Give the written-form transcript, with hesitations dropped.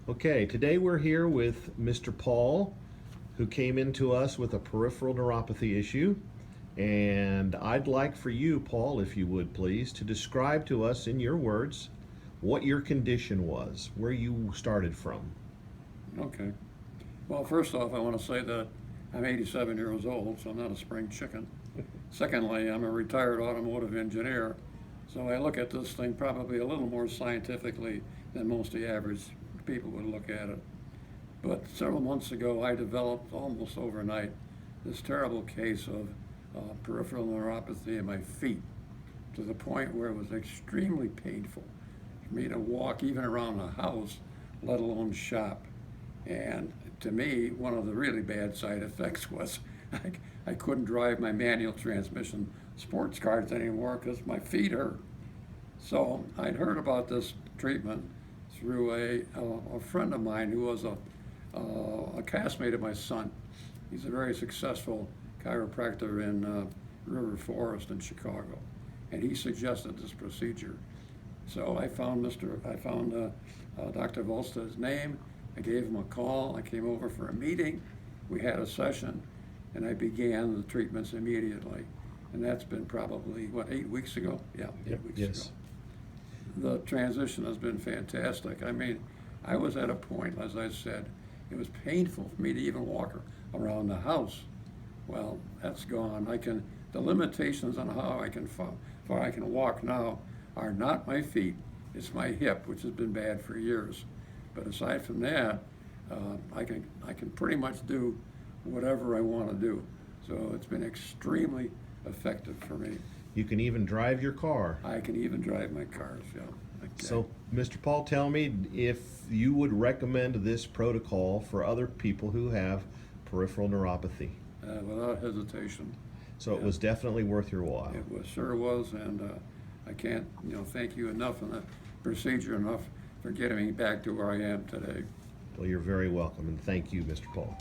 Okay, today we're here with Mr. Paul, who came into us with a peripheral neuropathy issue. And I'd like for you, Paul, if you would please, to describe to us in your words what your condition was, where you started from. Okay. Well, first off, I want to say that I'm 87 years old, so I'm not a spring chicken. Secondly, I'm a retired automotive engineer, so I look at this thing probably a little more scientifically than most of the average people would look at it. But several months ago, I developed almost overnight this terrible case of peripheral neuropathy in my feet to the point where it was extremely painful for me to walk even around the house, let alone shop. And to me, one of the really bad side effects was I couldn't drive my manual transmission sports cars anymore because my feet hurt. So I'd heard about this treatment through a friend of mine who was a castmate of my son. He's a very successful chiropractor in River Forest in Chicago, and he suggested this procedure. So I found Dr. Volsta's name. I gave him a call. I came over for a meeting. We had a session, and I began the treatments immediately. And that's been probably, 8 weeks ago? Yeah, 8 weeks Yes. ago. The transition has been fantastic. I mean, I was at a point, as I said, it was painful for me to even walk around the house. Well, that's gone. The limitations on how far I can walk now are not my feet, it's my hip, which has been bad for years. But aside from that, I can pretty much do whatever I want to do. So it's been extremely effective for me. You can even drive your car. I can even drive my cars, yeah. Okay. So, Mr. Paul, tell me if you would recommend this protocol for other people who have peripheral neuropathy. Without hesitation. So it was definitely worth your while. Sure was, and I can't, thank you enough and the procedure enough for getting me back to where I am today. Well, you're very welcome, and thank you, Mr. Paul.